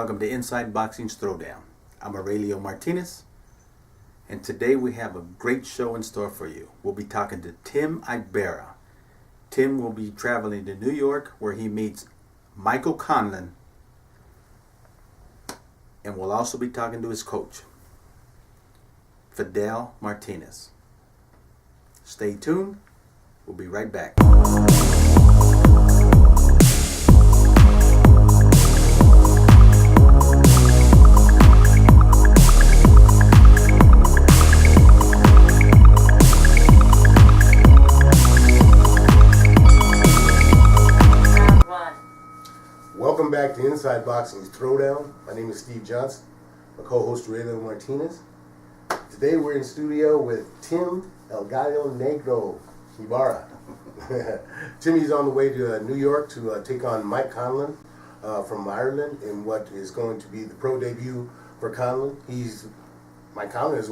welcome to Inside Boxing's Throwdown. I'm Aurelio Martinez, and today we have a great show in store for you. We'll be talking to Tim Ibarra. Tim will be traveling to New York where he meets Michael Conlan, and we'll also be talking to his coach, Fidel Martinez. Stay tuned. We'll be right back. Welcome back to Inside Boxing's Throwdown. My name is Steve Johnson. My co-host Aurelio Martinez. Today we're in studio with Tim El Gallo Negro Ibarra. Timmy's on the way to New York to take on Mike Conlan from Ireland in what is going to be the pro debut for Conlan. Mike Conlan is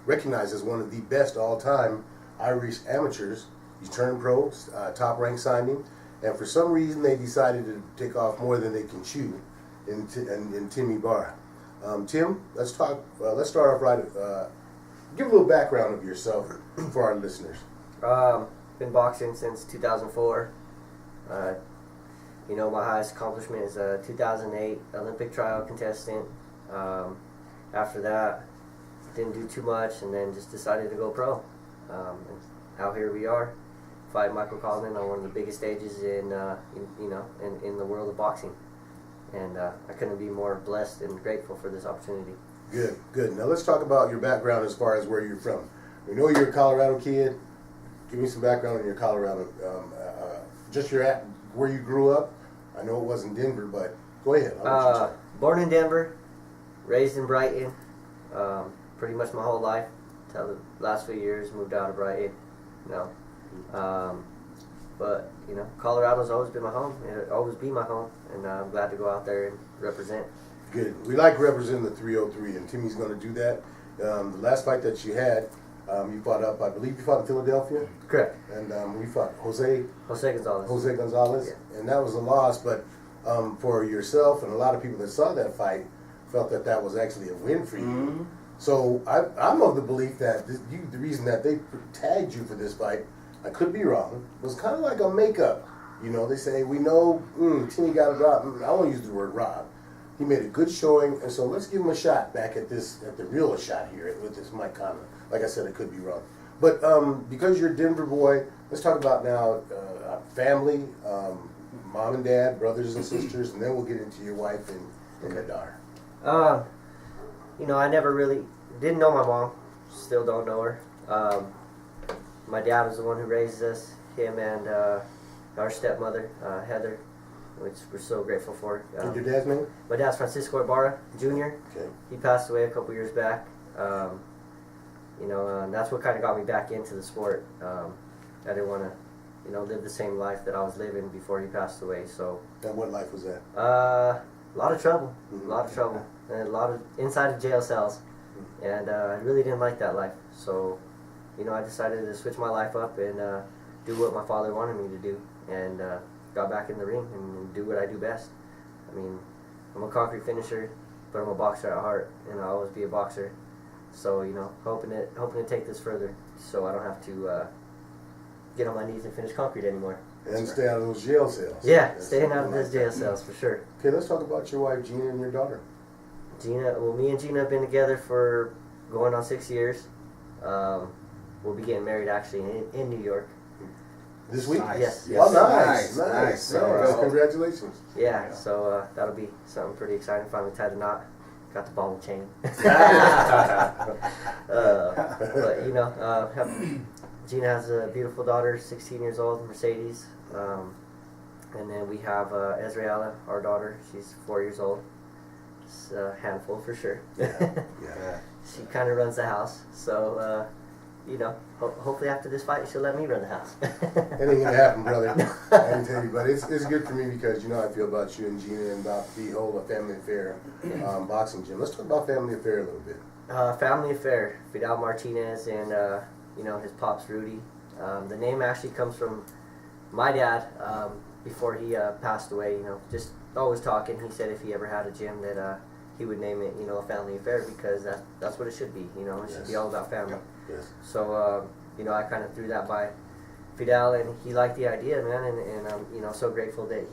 recognized as one of the best all-time Irish amateurs. He's turned pro, top-ranked signing. And for some reason, they decided to take off more than they can chew in Tim Ibarra. Tim, let's start off right. Give a little background of yourself for our listeners. Been boxing since 2004. My highest accomplishment is a 2008 Olympic trial contestant. After that, didn't do too much, and then just decided to go pro. And out here we are. Fight Michael Conlan on one of the biggest stages in the world of boxing, and I couldn't be more blessed and grateful for this opportunity. Good. Now let's talk about your background as far as where you're from. We know you're a Colorado kid. Give me some background on your Colorado, where you grew up. I know it wasn't Denver, but go ahead. Born in Denver, raised in Brighton, pretty much my whole life until the last few years. Moved out of Brighton. But Colorado's always been my home. It'll always be my home, and I'm glad to go out there and represent. Good. We like representing the 303, and Timmy's going to do that. The last fight that you had, you fought I believe you fought in Philadelphia? Correct. And we fought Jose Gonzalez. Yeah. And that was a loss, but for yourself and a lot of people that saw that fight felt that was actually a win for you. Mm-hmm. So I'm of the belief that the reason that they tagged you for this fight, I could be wrong, was kind of like a makeup. They say, we know Timmy got a rob. I won't use the word rob. He made a good showing, and so let's give him a shot back at the real shot here with this Mike Conlan. Like I said, I could be wrong. But because you're a Denver boy, let's talk about now family, mom and dad, brothers and sisters, and then we'll get into your wife and your daughter. I never really didn't know my mom. Still don't know her. My dad was the one who raised us, him and our stepmother, Heather, which we're so grateful for. What's your dad's name? My dad's Francisco Ibarra, Jr. Okay. He passed away a couple years back. And that's what kind of got me back into the sport. I didn't want to, live the same life that I was living before he passed away. So. And what life was that? A lot of trouble. Mm-hmm. A lot of trouble. And a lot of inside of jail cells. Mm-hmm. And I really didn't like that life. So. I decided to switch my life up and do what my father wanted me to do, and got back in the ring and do what I do best. I'm a concrete finisher, but I'm a boxer at heart, and I'll always be a boxer. So, hoping to take this further, so I don't have to get on my knees and finish concrete anymore. And stay out of those jail cells. Yeah, staying out of those jail cells for sure. Okay, let's talk about your wife Gina and your daughter. Me and Gina have been together for going on 6 years. We'll be getting married actually in New York. This week? Yes. Oh, nice. So, congratulations. Yeah, so that'll be something pretty exciting. Finally tied the knot. Got the ball and chain. Gina has a beautiful daughter, 16 years old, Mercedes. And then we have Ezreala, our daughter. She's 4 years old. It's a handful for sure. Yeah. She kind of runs the house, so... hopefully after this fight, she'll let me run the house. It ain't gonna happen, brother. I can tell you, but it's good for me because I feel about you and Gina and about the whole family affair boxing gym. Let's talk about family affair a little bit. Family affair, Fidel Martinez and his pops Rudy. The name actually comes from my dad before he passed away. Just always talking. He said if he ever had a gym that he would name it, a family affair, because that's what it should be. It should be all about family. Yes. So I kind of threw that by Fidel, and he liked the idea, man, and I'm so grateful that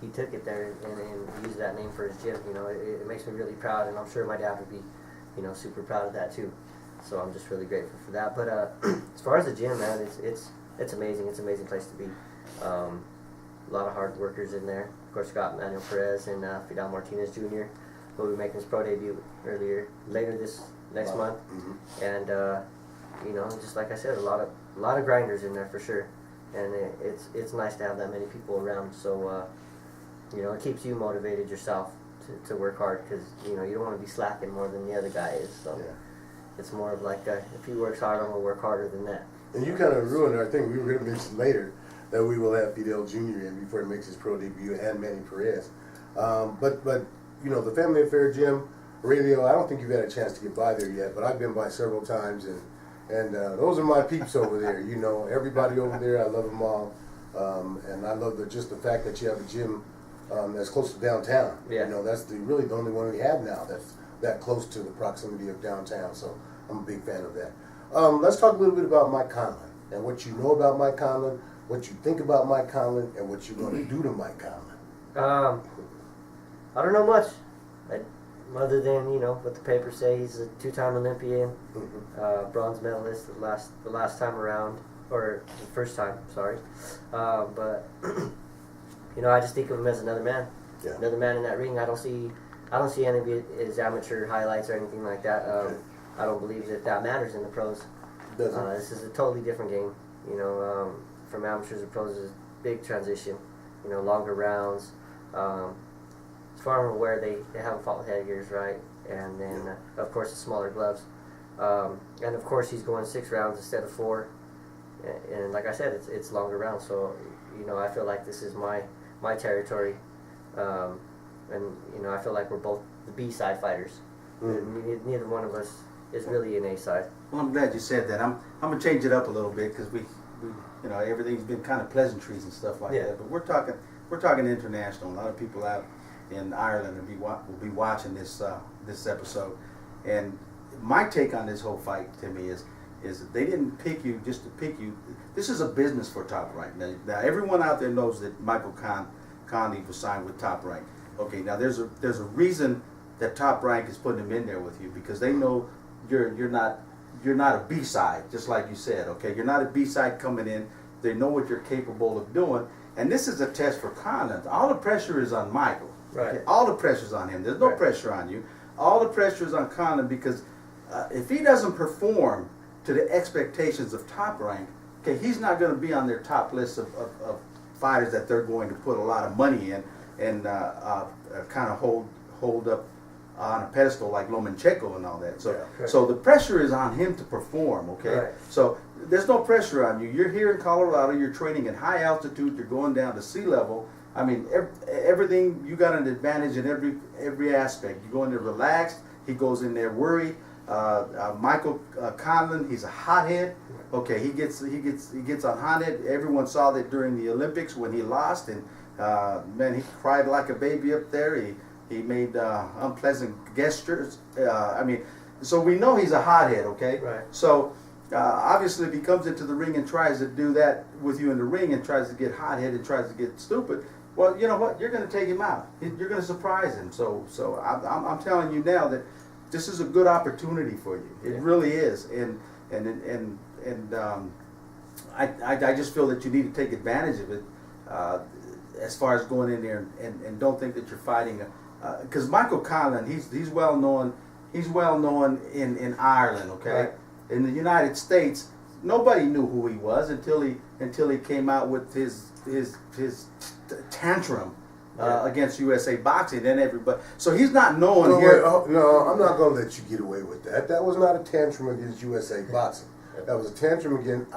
he took it there and used that name for his gym. It makes me really proud, and I'm sure my dad would be super proud of that too. So I'm just really grateful for that. But as far as the gym, man, it's amazing. It's an amazing place to be. A lot of hard workers in there. Of course, got Manuel Perez and Fidel Martinez Jr., who will be making his pro debut later this next month. Mm-hmm. And just like I said, a lot of grinders in there for sure. And it's nice to have that many people around. So it keeps you motivated yourself to work hard, because you don't want to be slacking more than the other guy is. So it's more of like if he works hard, I'm gonna work harder than that. And you kind of ruined our thing. We were going to mention later that we will have Fidel Jr. in before he makes his pro debut, and Manny Perez. But the Family Affair Gym, Aurelio, I don't think you've had a chance to get by there yet, but I've been by several times, and those are my peeps over there. Everybody over there, I love them all, and I love just the fact that you have a gym that's close to downtown. Yeah. That's really the only one we have now that's that close to the proximity of downtown. So I'm a big fan of that. Let's talk a little bit about Mike Conlan and what you know about Mike Conlan, what you think about Mike Conlan, and what you're going to do to Mike Conlan. I don't know much, other than what the papers say. He's a two-time Olympian, bronze medalist the last time around, or the first time. Sorry, but I just think of him as another man, another man in that ring. I don't see any of his amateur highlights or anything like that. I don't believe that matters in the pros. This is a totally different game. From amateurs to pros is a big transition. Longer rounds. As far as I'm aware, they haven't fought with headgears, right? And then, of course, the smaller gloves. And of course, he's going 6 rounds instead of 4. And like I said, it's longer rounds. So, I feel like this is my territory. And I feel like we're both the B-side fighters. Neither one of us is really an A-side. Well, I'm glad you said that. I'm gonna change it up a little bit, because we everything's been kind of pleasantries and stuff like that. But we're talking international. A lot of people out in Ireland will be watching this episode. And my take on this whole fight, Timmy, is that they didn't pick you just to pick you. This is a business for Top Rank. Now everyone out there knows that Michael Conlan was signed with Top Rank. Okay, now there's a reason that Top Rank is putting him in there with you, because they know you're not a B-side, just like you said. Okay, you're not a B-side coming in. They know what you're capable of doing, and this is a test for Conlan. All the pressure is on Michael. Right. Okay? All the pressure is on him. There's no pressure on you. All the pressure is on Conlan, because if he doesn't perform to the expectations of Top Rank, okay, he's not going to be on their top list of fighters that they're going to put a lot of money in and kind of hold up on a pedestal like Lomachenko and all that. So the pressure is on him to perform, okay? Right. So there's no pressure on you. You're here in Colorado, you're training at high altitude, you're going down to sea level. I mean, everything, you got an advantage in every aspect. You go in there relaxed, he goes in there worried. Michael Conlan, he's a hothead. Okay, he gets on hothead. Everyone saw that during the Olympics when he lost, and man, he cried like a baby up there. He made unpleasant gestures. So we know he's a hothead, okay? Right. So obviously, if he comes into the ring and tries to do that with you in the ring and tries to get hothead and tries to get stupid, well, you know what? You're going to take him out. You're going to surprise him. So I'm telling you now that this is a good opportunity for you. It really is, and I just feel that you need to take advantage of it. As far as going in there and don't think that you're fighting, because Michael Conlan, he's well known. He's well known in Ireland, okay. Right. In the United States, nobody knew who he was until he came out with his tantrum against USA Boxing. Then everybody, so he's not known here. No, I'm not going to let you get away with that. That was not a tantrum against USA Boxing. That was a tantrum against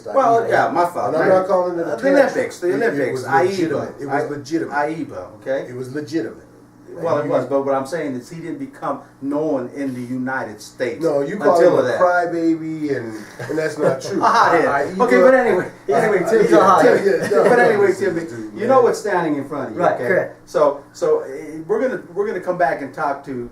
Ibarra. Well, yeah, my fault. And I'm not calling it a tantrum. The Olympics. It was legitimate. It was legitimate. Ibarra, okay. It was legitimate. Well, it was, but what I'm saying is he didn't become known in the United States. No, you call him a crybaby, and that's not true. Okay, but anyway, Timmy. But anyway, Timmy, you know what's standing in front of you, right? Okay? Correct. So we're gonna come back and talk to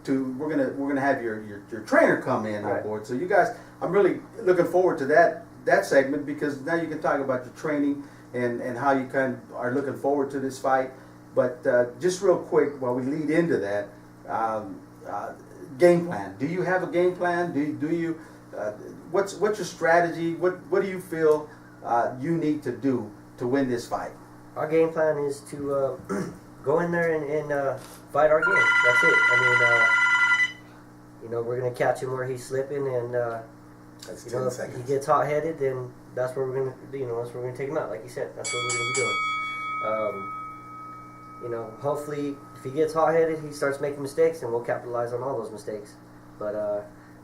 we're gonna have your trainer come in on board. So you guys, I'm really looking forward to that segment, because now you can talk about your training and how you kind of are looking forward to this fight. But just real quick, while we lead into that, game plan. Do you have a game plan? Do you? What's your strategy? What do you feel you need to do to win this fight? Our game plan is to go in there and fight our game. That's it. I mean, we're gonna catch him where he's slipping, and that's if 10 seconds. he gets hot-headed, then that's where we're gonna, that's where we're gonna take him out. Like you said, that's what we're gonna be doing. Hopefully, if he gets hot-headed, he starts making mistakes, and we'll capitalize on all those mistakes. But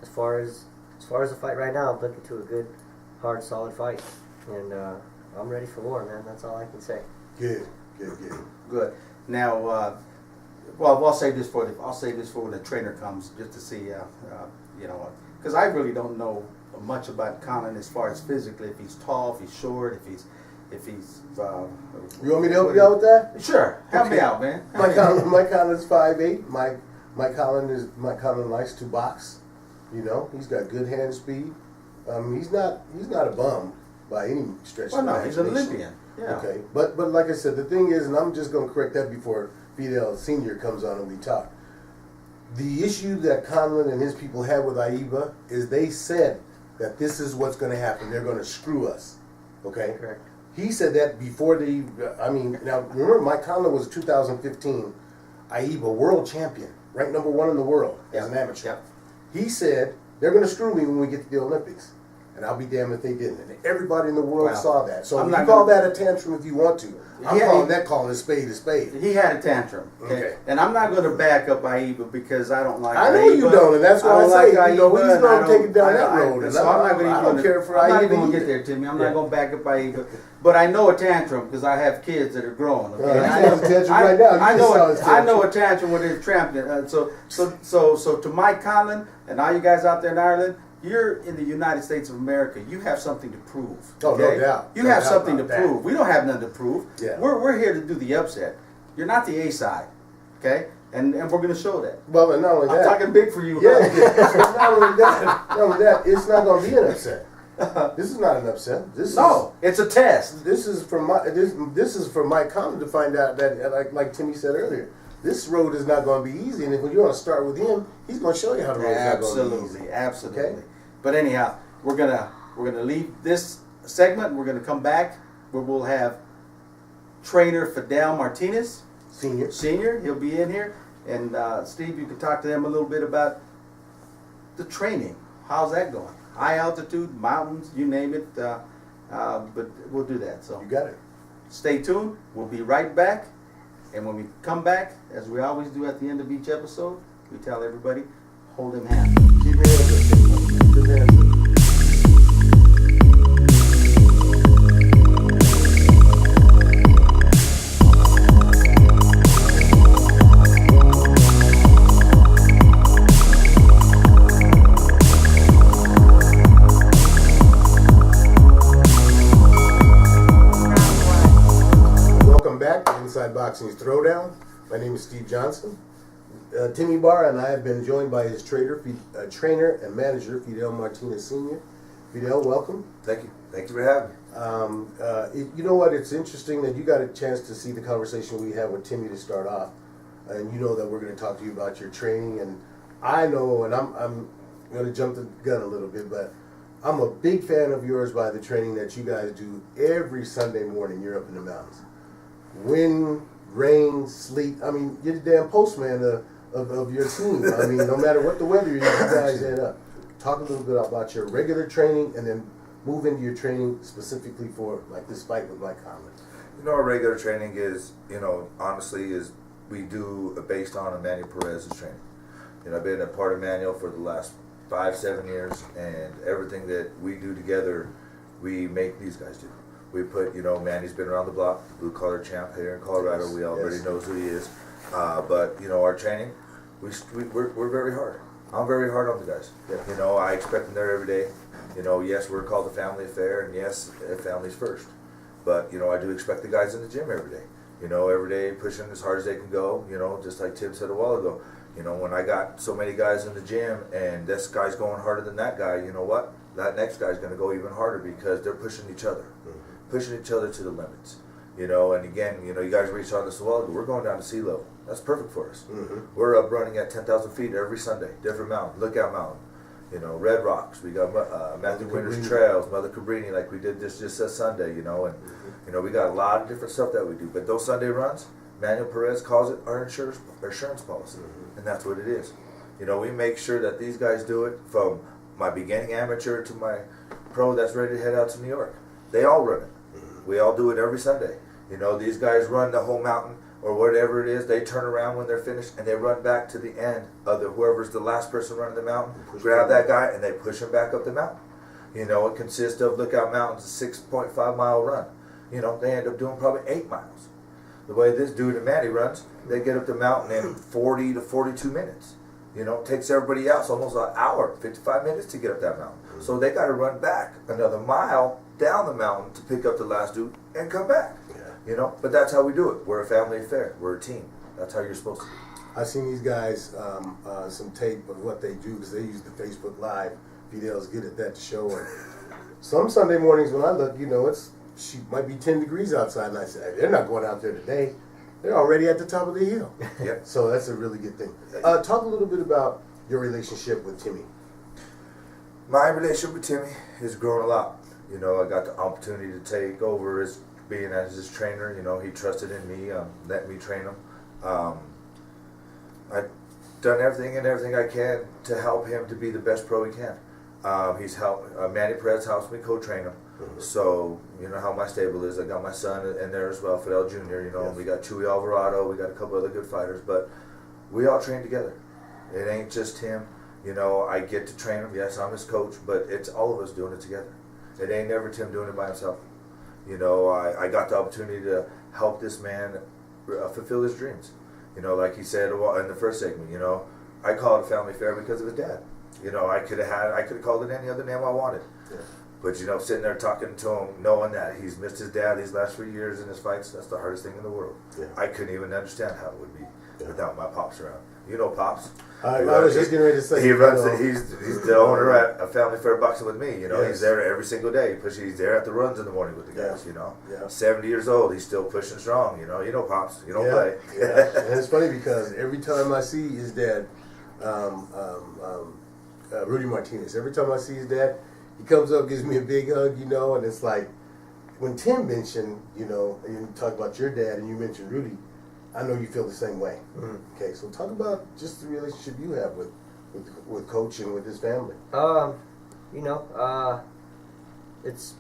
as far as the fight right now, I'm looking to a good, hard, solid fight, and I'm ready for war, man. That's all I can say. Good. Now, well, I'll save this for when the trainer comes, just to see, because I really don't know much about Conlan as far as physically, if he's tall, if he's short, if he's. You want me to help you out with that? Sure, help me out, man. Mike Conlan's 5'8". Mike Conlan likes to box. He's got good hand speed. He's not a bum by any stretch. Well, no, he's an Olympian. Yeah. Okay, but like I said, the thing is, and I'm just going to correct that before Fidel Senior comes on and we talk. The issue that Conlan and his people had with Ibarra is they said that this is what's going to happen. They're going to screw us. Okay. Correct. He said that before now remember, Mike Conlan was 2015 Ibarra world champion, ranked number 1 in the world as an amateur. Yep. He said, they're going to screw me when we get to the Olympics. And I'll be damned if they didn't. And everybody in the world saw that. So you call that a tantrum if you want to. I'm calling a spade a spade. He had a tantrum. Okay. And I'm not going to back up Ibarra because I don't like I know Ibarra. You don't, and that's why I say, he's going to take it down that road. So I'm not going to get there, Timmy. I'm not going to back up Ibarra. But I know a tantrum because I have kids that are grown. Okay? I know a tantrum with his tramp. So to Mike Conlan and all you guys out there in Ireland, you're in the United States of America. You have something to prove. Oh, no doubt. You have something to prove. We don't have nothing to prove. Yeah. We're here to do the upset. You're not the A side, okay? And we're going to show that. Well, and not only that, I'm talking big for you. Yeah. Not only that, it's not going to be an upset. This is not an upset. It's a test. This is for Mike Conlan to find out that, like Timmy said earlier, this road is not going to be easy. And if you're going to start with him, he's going to show you how the road is not going to be easy. Absolutely. Okay? But anyhow, we're gonna leave this segment. We're gonna come back where we'll have trainer Fidel Martinez, Senior. He'll be in here, and Steve, you can talk to them a little bit about the training. How's that going? High altitude, mountains, you name it. But we'll do that. So you got it. Stay tuned. We'll be right back. And when we come back, as we always do at the end of each episode, we tell everybody, hold him hand. Keep your hands up. Keep your hands up. Boxing's Throwdown. My name is Steve Johnson. Tim Ibarra and I have been joined by his trainer and manager, Fidel Martinez Sr. Fidel, welcome. Thank you. Thank you for having me. You know what? It's interesting that you got a chance to see the conversation we had with Timmy to start off, and you know that we're going to talk to you about your training. And I know, and I'm going to jump the gun a little bit, but I'm a big fan of yours by the training that you guys do every Sunday morning. You're up in the mountains. Wind, rain, sleet. I mean, you're the damn postman of your team. I mean, no matter what the weather is, you guys end up. Talk a little bit about your regular training and then move into your training specifically for like this fight with Mike Conlan. You know, our regular training is, honestly, is we do based on Emmanuel Perez's training. I've been a part of Emmanuel for the last 5-7 years, and everything that we do together, we make these guys do. We put, Manny's been around the block, blue collar champ here in Colorado. We already knows who he is. But you know, our training, we're very hard. I'm very hard on the guys. Yeah. You know, I expect them there every day. You know, yes, we're called a family affair, and yes, family's first. But you know, I do expect the guys in the gym every day. You know, every day pushing as hard as they can go. You know, just like Tim said a while ago. You know, when I got so many guys in the gym, and this guy's going harder than that guy, you know what? That next guy's going to go even harder because they're pushing each other, pushing each other to the limits. You know, and again, you know, you guys reached on this a while ago. We're going down to sea level. That's perfect for us. We're up running at 10,000 feet every Sunday, different mountain, Lookout Mountain. You know, Red Rocks. We got Matthew Winter's Trails, Mother Cabrini, like we did this just Sunday. You know, and you know, we got a lot of different stuff that we do. But those Sunday runs, Manuel Perez calls it our insurance policy, and that's what it is. You know, we make sure that these guys do it from my beginning amateur to my pro that's ready to head out to New York. They all run it. We all do it every Sunday. You know, these guys run the whole mountain or whatever it is. They turn around when they're finished and they run back to the end of whoever's the last person running the mountain, grab that guy and they push him back up the mountain. You know, it consists of Lookout Mountain's a 6.5 mile run. You know, they end up doing probably 8 miles. The way this dude and Manny runs, they get up the mountain in 40 to 42 minutes. You know, it takes everybody else almost an hour, 55 minutes to get up that mountain. So they got to run back another mile down the mountain to pick up the last dude and come back. You know, but that's how we do it. We're a family affair. We're a team. That's how you're supposed to be. I've seen these guys, some tape of what they do because they use the Facebook Live. Fidel's good at that to show. And some Sunday mornings when I look, you know, she might be 10 degrees outside, and I said, they're not going out there today. They're already at the top of the hill. Yep. So that's a really good thing. Talk a little bit about your relationship with Timmy. My relationship with Timmy has grown a lot. You know, I got the opportunity to take over as being as his trainer. You know, he trusted in me, let me train him. I've done everything I can to help him to be the best pro he can. He's helped. Manny Perez helps me co-train him. So you know how my stable is. I got my son in there as well, Fidel Jr. You know, we got Chewy Alvarado. We got a couple other good fighters, but we all train together. It ain't just him. You know, I get to train him. Yes, I'm his coach, but it's all of us doing it together. It ain't never Tim doing it by himself. You know, I got the opportunity to help this man fulfill his dreams. You know, like he said in the first segment, you know, I call it a family affair because of his dad. You know, I could have called it any other name I wanted. Yeah. But, you know, sitting there talking to him, knowing that he's missed his dad these last 3 years in his fights, that's the hardest thing in the world. Yeah. I couldn't even understand how it would be without my Pops around. You know Pops. I was just getting ready to say. He runs. He's the owner at a Family Fair Boxing with me. You know, he's there every single day. He's there at the runs in the morning with the guys. You know, 70 years old, he's still pushing strong. You know Pops. You don't play. And it's funny because every time I see his dad, Rudy Martinez. Every time I see his dad, he comes up, gives me a big hug. You know, and it's like when Tim mentioned, you know, and you talk about your dad, and you mentioned Rudy. I know you feel the same way. Okay, so talk about just the relationship you have with Coach and with his family. You know, it's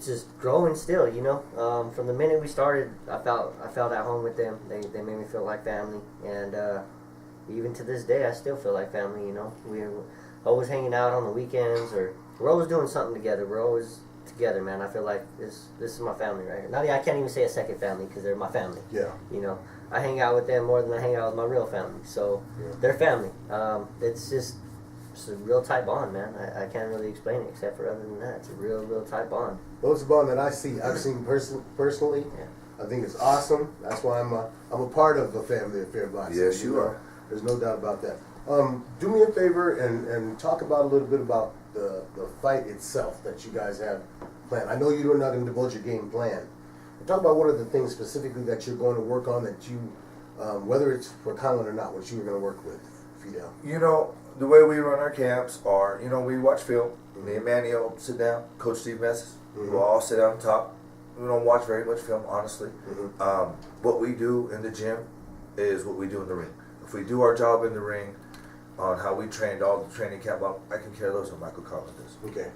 just growing still. You know, from the minute we started, I felt at home with them. They made me feel like family, and even to this day, I still feel like family. You know, we're always hanging out on the weekends, or we're always doing something together. We're always together, man. I feel like this is my family right here. Now, I can't even say a second family because they're my family. Yeah. You know, I hang out with them more than I hang out with my real family. So they're family. It's a real tight bond, man. I can't really explain it except for other than that. It's a real tight bond. Well, it's a bond that I've seen personally. Yeah. I think it's awesome. That's why I'm a part of the family affair boxing. Yes, you are. There's no doubt about that. Do me a favor and talk about a little bit about the fight itself that you guys have planned. I know you're not going to divulge your game plan. But talk about what are the things specifically that you're going to work on that you, whether it's for Conlan or not, what you're going to work with, Fidel. You know, the way we run our camps are, you know, we watch film. Me and Manny will sit down. Coach Steve Messes. We'll all sit down top. We don't watch very much film, honestly. What we do in the gym is what we do in the ring. If we do our job in the ring, on how we trained all the training camp, I can care less what Michael Conlan does. Okay.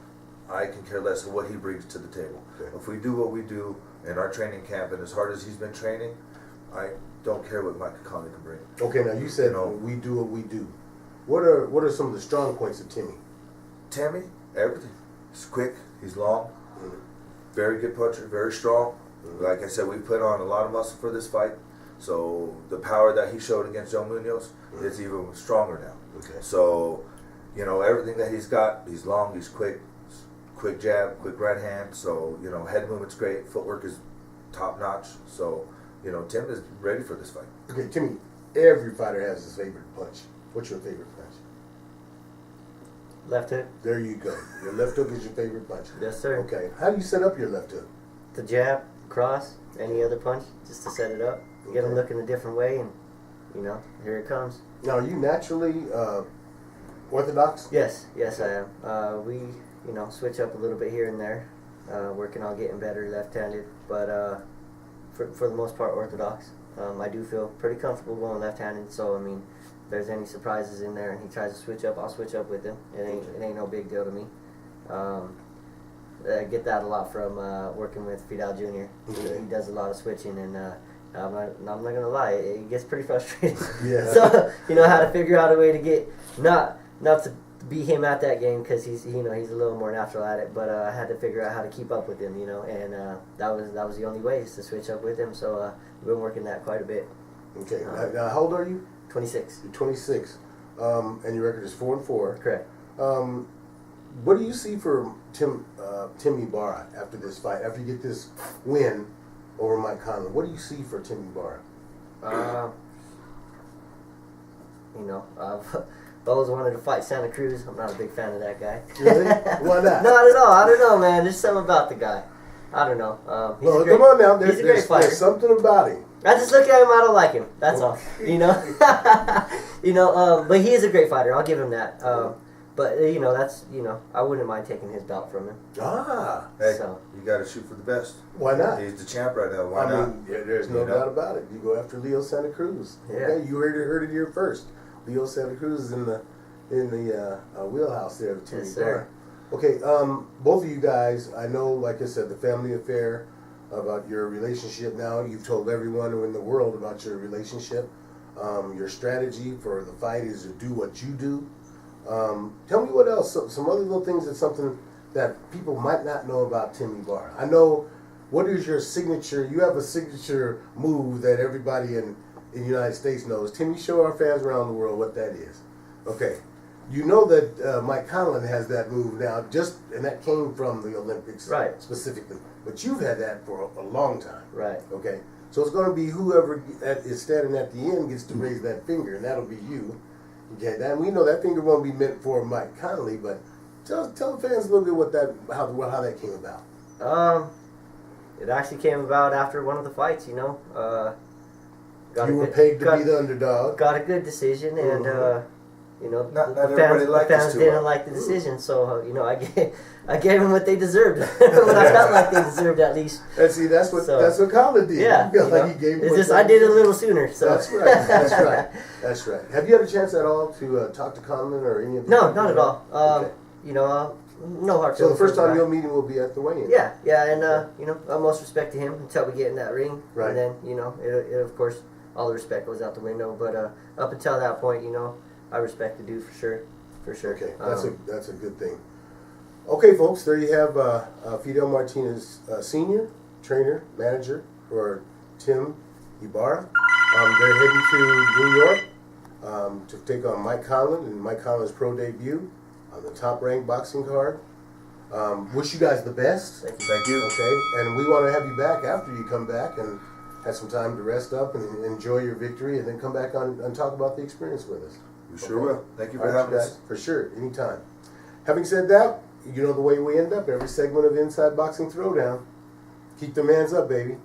I can care less what he brings to the table. Okay. If we do what we do in our training camp, and as hard as he's been training, I don't care what Michael Conlan can bring. Okay, now you said we do what we do. What are some of the strong points of Timmy? Timmy, everything. He's quick. He's long. Very good puncher. Very strong. Like I said, we put on a lot of muscle for this fight. So the power that he showed against Joe Munoz is even stronger now. Okay. So, you know, everything that he's got, he's long, he's quick jab, quick right hand. So, you know, head movement's great, footwork is top notch. So, you know, Tim is ready for this fight. Okay, Timmy, every fighter has his favorite punch. What's your favorite punch? Left hook. There you go. Your left hook is your favorite punch. Yes, sir. Okay. How do you set up your left hook? The jab, cross, any other punch, just to set it up. Get them looking a different way, and, you know, here it comes. Now, are you naturally orthodox? Yes, I am. We, you know, switch up a little bit here and there, working on getting better left-handed, but for the most part, orthodox. I do feel pretty comfortable going left-handed, so, I mean, if there's any surprises in there and he tries to switch up, I'll switch up with him. It ain't no big deal to me. I get that a lot from working with Fidel Jr. Okay. He does a lot of switching, and I'm not gonna lie, it gets pretty frustrating. Yeah. So, you know, how to figure out a way to get not to beat him at that game, because he's, you know, he's a little more natural at it, but I had to figure out how to keep up with him, you know, and that was the only way, is to switch up with him. So we've been working that quite a bit. Okay. Now, how old are you? 26. You're 26, and your record is 4-4. Correct. What do you see for Tim Ibarra after this fight? After you get this win over Mike Conlan, what do you see for Tim Ibarra? You know, I've always wanted to fight Santa Cruz. I'm not a big fan of that guy. Really? Why not? Not at all. I don't know, man. There's something about the guy. I don't know. Well, come on now. He's a great fighter. There's something about him. I just look at him, I don't like him. That's all. You know? You know, but he is a great fighter. I'll give him that. But, you know, that's, you know, I wouldn't mind taking his belt from him. Ah. Hey, So. you got to shoot for the best. Why not? He's the champ right now. Why I not? mean, there's no You know? doubt about it. You go after Leo Santa Cruz. Yeah. Okay, you heard it here first. Leo Santa Cruz is in the wheelhouse there of Tim Yes, Ibarra. sir. Okay, both of you guys, I know, like I said, the family affair, about your relationship now. You've told everyone in the world about your relationship. Your strategy for the fight is to do what you do. Tell me what else, some other little things, that's something that people might not know about Tim Ibarra. I know, what is your signature, you have a signature move that everybody in the United States knows. Timmy, show our fans around the world what that is. Okay. You know that Mike Conlan has that move now, and that came from the Olympics, Right. specifically. But you've had that for a long time. Right. Okay. So it's going to be whoever is standing at the end gets to raise that finger, and that'll be you. Okay. And we know that finger won't be meant for Mike Conlan, but tell the fans a little bit how that came about. It actually came about after one of the fights, you know. You were paid to be the underdog. Got a good decision, and you know, Not the everybody liked fans us too didn't well. like the decision, so you know, I gave them what they deserved. What I felt like they deserved, at least. And see, that's what Conlan did. Yeah, You feel you like know, he gave. it's what just they I did it a deserved. little sooner. So That's right. That's right. That's right. Have you had a chance at all to talk to Conlan or any of the No, people? not at all. Okay. You know, no hard So the feelings first for the time guy. you'll meet him will be at the weigh-in. Yeah, and you know, utmost respect to him until we get in that ring, Right. and then you know, it of course, all the respect goes out the window. But up until that point, you know, I respect the dude for sure. Okay, that's a good thing. Okay, folks, there you have Fidel Martinez, senior trainer manager for Tim Ibarra. They're heading to New York to take on Mike Conlan in Mike Conlan's pro debut on the top-ranked boxing card. Wish you guys the best. Thank you. Okay, and we want to have you back after you come back and have some time to rest up and enjoy your victory, and then come back on and talk about the experience with us. We sure will. Thank you for All right, having us. For sure, anytime. Having said that, you know the way we end up every segment of Inside Boxing Throwdown. Keep the mans up, baby.